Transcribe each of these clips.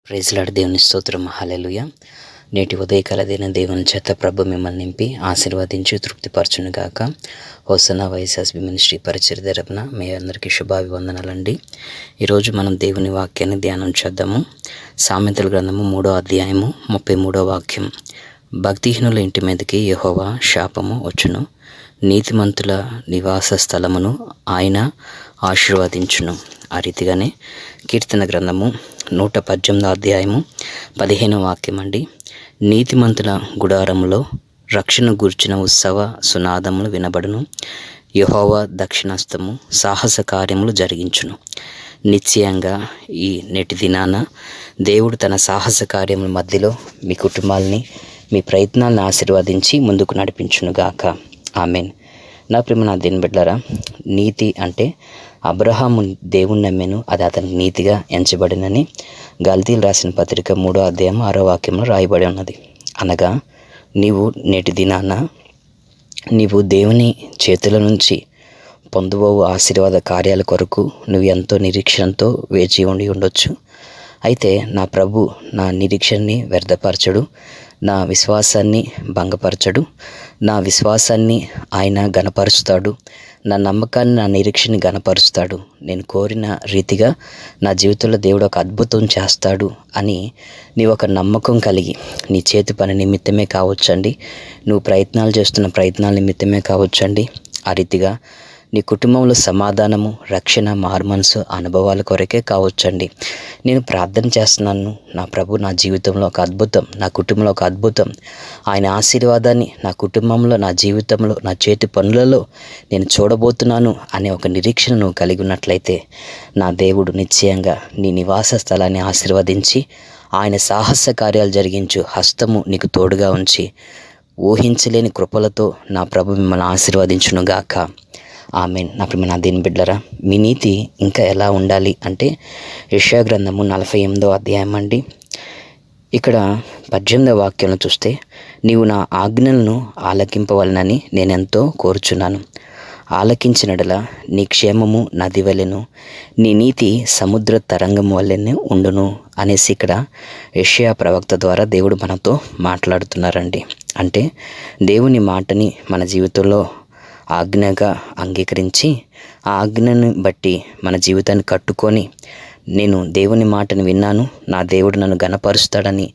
Praise lord. దేవుని స్తోత్రం. హల్లెలూయా. నేటి ఉదయకాల దిన దేవుని చేత ప్రభు మిమ్మల్ని నింపి ఆశీర్వదించి తృప్తిపరచును గాక. హోసన్నా వైఎస్ఎస్బి మినిస్ట్రీ పరిచయ తరపున మీ అందరికీ శుభాభివందనాలండి. ఈరోజు మనం దేవుని వాక్యాన్ని ధ్యానం చేద్దాము. సామెతల గ్రంథము 3వ అధ్యాయము 33వ వాక్యం. భక్తిహీనుల ఇంటి మీదకి యెహోవా శాపము వచ్చును, నీతిమంతుల నివాస స్థలమును ఆయన ఆశీర్వదించును. ఆ రీతిగానే కీర్తన గ్రంథము 118వ అధ్యాయము 15వ వాక్యం అండి. నీతిమంతుల గుడారములో రక్షణ గూర్చిన ఉత్సవ సునాదములు వినబడును, యెహోవా దక్షిణాస్తము సాహస కార్యములు జరిగించును. నిశ్చయంగా ఈ నేటి దినాన దేవుడు తన సాహస కార్యముల మధ్యలో మీ కుటుంబాలని, మీ ప్రయత్నాలను ఆశీర్వదించి ముందుకు నడిపించునుగాక. ఆమెన్. నా ప్రియమైన దేవుని బిడ్డలారా, నీతి అంటే అబ్రహాము దేవుని నమ్మెను, అది అతనికి నీతిగా ఎంచబడినని గల్తీలు రాసిన పత్రిక 3వ అధ్యాయం 6వ వాక్యంలో రాయబడి ఉన్నది. అనగా నీవు నేటి దినాన నీవు దేవుని చేతుల నుంచి పొందబోవు ఆశీర్వాద కార్యాల కొరకు నువ్వు ఎంతో నిరీక్షణతో వేచి ఉండొచ్చు. అయితే నా ప్రభు నా నిరీక్షణని వ్యర్థపరచడు, నా విశ్వాసాన్ని భంగపరచడు, నా విశ్వాసాన్ని ఆయన గణపరుస్తాడు, నా నమ్మకాన్ని, నా నిరీక్షని గణపరుస్తాడు. నేను కోరిన రీతిగా నా జీవితంలో దేవుడు ఒక అద్భుతం చేస్తాడు అని నీ ఒక నమ్మకం కలిగి, నీ చేతి పని నిమిత్తమే కావచ్చండి, నువ్వు ప్రయత్నాలు చేస్తున్న ప్రయత్నాల నిమిత్తమే కావచ్చండి, ఆ రీతిగా నీ కుటుంబంలో సమాధానము, రక్షణ, మారుమనసు అనుభవాల కొరకే కావచ్చండి. నేను ప్రార్థన చేస్తున్నాను, నా ప్రభు నా జీవితంలో ఒక అద్భుతం, నా కుటుంబంలో ఒక అద్భుతం, ఆయన ఆశీర్వాదాన్ని నా కుటుంబంలో, నా జీవితంలో, నా చేతి పనులలో నేను చూడబోతున్నాను అనే ఒక నిరీక్షణ నువ్వు కలిగి ఉన్నట్లయితే నా దేవుడు నిశ్చయంగా నీ నివాస స్థలాన్ని ఆశీర్వదించి ఆయన సాహస కార్యాలు జరిగించు హస్తము నీకు తోడుగా ఉంచి ఊహించలేని కృపలతో నా ప్రభు మిమ్మల్ని ఆశీర్వదించునుగాక. ఆమెన్. నా ప్రియమైన దేవుని బిడ్డలారా, మీ నీతి ఇంకా ఎలా ఉండాలి అంటే యెషయా గ్రంథము 48వ అధ్యాయం అండి. ఇక్కడ 18వ వాక్యంలో చూస్తే, నీవు నా ఆజ్ఞలను ఆలకింపవలనని నేనెంతో కోరుచున్నాను, ఆలకించినడల నీ క్షేమము నది వలెను, నీ నీతి సముద్ర తరంగం వల్లనే ఉండును అనేసి ఇక్కడ యెషయా ప్రవక్త ద్వారా దేవుడు మనతో మాట్లాడుతున్నారండి. అంటే దేవుని మాటని మన జీవితంలో ఆజ్ఞగా అంగీకరించి ఆ ఆజ్ఞను బట్టి మన జీవితాన్ని కట్టుకొని, నేను దేవుని మాటను విన్నాను, నా దేవుడు నన్ను గణపరుస్తాడని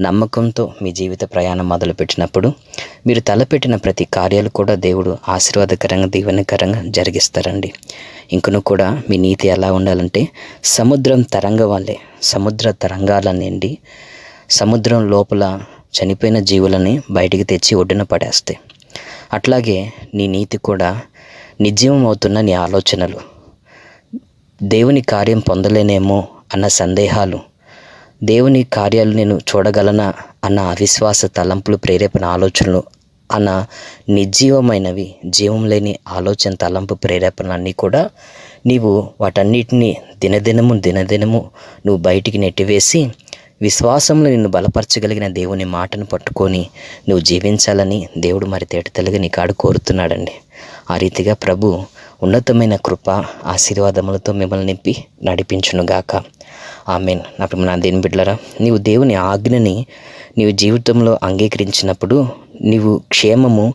నమ్మకంతో మీ జీవిత ప్రయాణం మొదలుపెట్టినప్పుడు మీరు తలపెట్టిన ప్రతి కార్యాలు కూడా దేవుడు ఆశీర్వాదకరంగా, దీవెనకరంగా జరిగిస్తారండి. ఇంకను కూడా మీ నీతి ఎలా ఉండాలంటే సముద్రం తరంగ వల్లే, సముద్ర తరంగాలనేండి సముద్రం లోపల చనిపోయిన జీవులని బయటికి తెచ్చి ఒడ్డున పడేస్తాయి. అట్లాగే నీ నీతి కూడా నిర్జీవం అవుతున్న నీ ఆలోచనలు, దేవుని కార్యం పొందలేనేమో అన్న సందేహాలు, దేవుని కార్యాలు నేను చూడగలనా అన్న అవిశ్వాస తలంపులు, ప్రేరేపణ ఆలోచనలు అన్న నిర్జీవమైనవి, జీవం లేని ఆలోచన, తలంపు, ప్రేరేపణ అన్నీ కూడా నీవు వాటన్నిటినీ దినదినము నువ్వు బయటికి నెట్టివేసి విశ్వాసంలో నిన్ను బలపరచగలిగిన దేవుని మాటను పట్టుకొని నువ్వు జీవించాలని దేవుడు మరి తేటతెలుగా నీ కాడు కోరుతున్నాడండి. ఆ రీతిగా ప్రభు ఉన్నతమైన కృప, ఆశీర్వాదములతో మిమ్మల్ని నింపి నడిపించునుగాక. ఆమెన్. నా ప్రియమైన దేవుని బిడ్డలారా, నీవు దేవుని ఆజ్ఞని నీవు జీవితంలో అంగీకరించినప్పుడు నీవు క్షేమము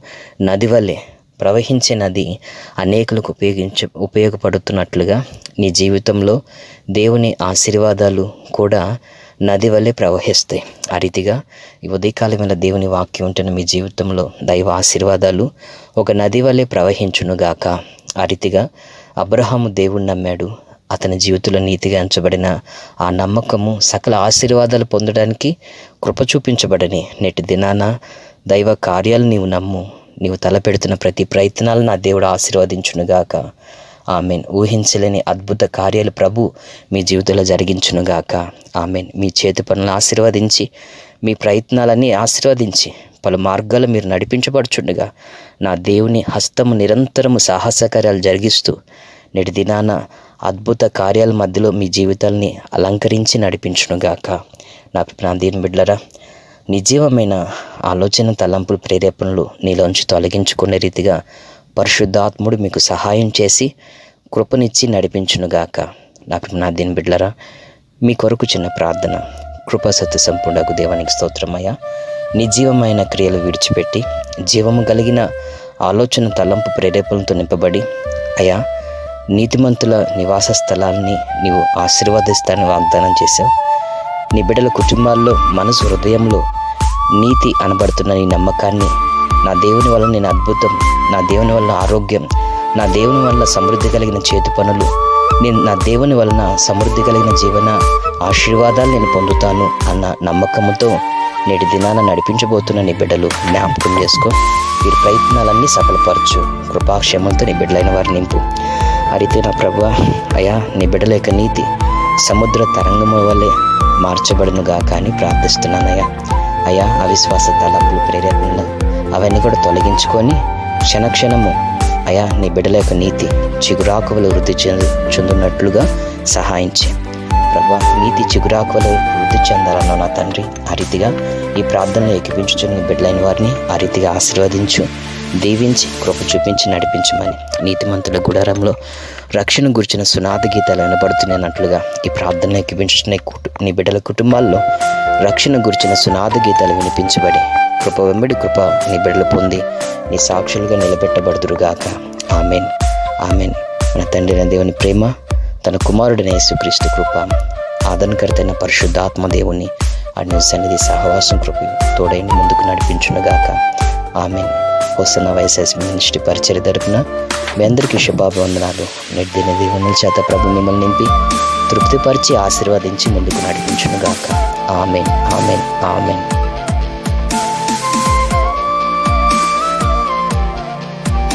నది వల్లే, ప్రవహించే నది అనేకులకు ఉపయోగపడుతున్నట్లుగా నీ జీవితంలో దేవుని ఆశీర్వాదాలు కూడా నది వల్లే ప్రవహిస్తాయి. ఆ రీతిగా ఈ ఉదయకాలమైన దేవుని వాక్యం ఉంటున్న మీ జీవితంలో దైవ ఆశీర్వాదాలు ఒక నది వల్లే ప్రవహించునుగాక. ఆ రీతిగా అబ్రహాము దేవుణ్ణి నమ్మాడు, అతని జీవితంలో నీతిగా ఎంచబడిన ఆ నమ్మకము సకల ఆశీర్వాదాలు పొందడానికి కృప చూపించబడని నేటి దినాన దైవ కార్యాలు నీవు నమ్ము, నీవు తలపెడుతున్న ప్రతి ప్రయత్నాలను నా దేవుడు ఆశీర్వదించునుగాక. ఆమెన్. ఊహించలేని అద్భుత కార్యాలు ప్రభు మీ జీవితంలో జరిగించునుగాక. ఆమెన్. మీ చేతి పనులను ఆశీర్వదించి, మీ ప్రయత్నాలన్నీ ఆశీర్వదించి, పలు మార్గాలు మీరు నడిపించబడుచుండగా నా దేవుని హస్తము నిరంతరము సాహస కార్యాలు జరిగిస్తూ నేటి దినాన అద్భుత కార్యాల మధ్యలో మీ జీవితాల్ని అలంకరించి నడిపించునుగాక. నా దేవుని బిడ్డలారా, నిర్జీవమైన ఆలోచన, తలంపులు, ప్రేరేపణలు నీలోంచి తొలగించుకునే రీతిగా పరిశుద్ధాత్ముడు మీకు సహాయం చేసి కృపనిచ్చి నడిపించునుగాక. నా దేవుని బిడ్డలారా, మీ కొరకు చిన్న ప్రార్థన. కృపా సత్య సంపూర్ణకు దేవానికి స్తోత్రమయ్యా. నిర్జీవమైన క్రియలు విడిచిపెట్టి జీవము కలిగిన ఆలోచన తలంపు ప్రేరేపణలతో నింపబడి అయ్యా నీతిమంతుల నివాస స్థలాన్ని నీవు ఆశీర్వదిస్తానని వాగ్దానం చేశావు. నీ బిడ్డల కుటుంబాల్లో మనసు హృదయంలో నీతి అనబడుతున్న నీ నమ్మకాన్ని, నా దేవుని వల్ల నేను అద్భుతం, నా దేవుని వల్ల ఆరోగ్యం, నా దేవుని వల్ల సమృద్ధి కలిగిన చేతి పనులు, నా దేవుని వలన సమృద్ధి కలిగిన జీవన ఆశీర్వాదాలు నేను పొందుతాను అన్న నమ్మకంతో నేటి దినాన నడిపించబోతున్న నీ బిడ్డలు జ్ఞాపకం చేసుకో. వీరి ప్రయత్నాలన్నీ సఫలపరచు. కృపాక్షేమంతో నీ బిడ్డలైన వారిని నింపు. అయితే నా ప్రభువా అయ్యా నీ బిడ్డల యొక్క నీతి సముద్ర తరంగము వల్లే మార్చబడునుగా కానీ ప్రార్థిస్తున్నానయ్యా. అయ్యా అవిశ్వాస తలంపులు ప్రేరేపణలు అవన్నీ కూడా తొలగించుకొని క్షణక్షణము అయ్యా నీ బిడ్డల యొక్క నీతి చిగురాకువలు వృద్ధి చెందున్నట్లుగా సహాయించి ప్రభా నీతి చిగురాకువలు వృద్ధి చెందాలన్న నా తండ్రి, ఆ రీతిగా ఈ ప్రార్థనలు ఏకీపించుచున్న నీ బిడ్డలైన వారిని ఆ రీతిగా ఆశీర్వదించు, దీవించి కృప చూపించి నడిపించమని నీతిమంతుల గుడారంలో రక్షణ గురించిన సునాద గీతాలు వినబడుతున్నట్లుగా ఈ ప్రార్థనలు ఏకీపించుచున్న నీ బిడ్డల కుటుంబాల్లో రక్షణ గురించిన సునాద గీతాలు వినిపించబడి కృప వెంబడి కృప నీ బిడ్డలు పొంది నీ సాక్షులుగా నిలబెట్టబడుదురుగాక. Amen amen. మన తండ్రి దేవుని ప్రేమ, తన కుమారుడైన యేసుక్రీస్తు కృప, ఆదరణకర్తైన పరిశుద్ధాత్మ దేవుని అన్ని సన్నిధి సహవాసం కృప తోడైన ముందుకు నడిపించునుగాక. ఆమెన్. హోసన్నా వైఎస్ఎస్ మినిస్ట్రీ పరిచర్య తరపున మీ అందరికీ శుభాభివందనాలు. నిర్దిన దీవెనల చేత ప్రభు మిమ్మల్ని నింపి తృప్తిపరిచి ఆశీర్వదించి ముందుకు నడిపించునుగాక. Amen amen amen.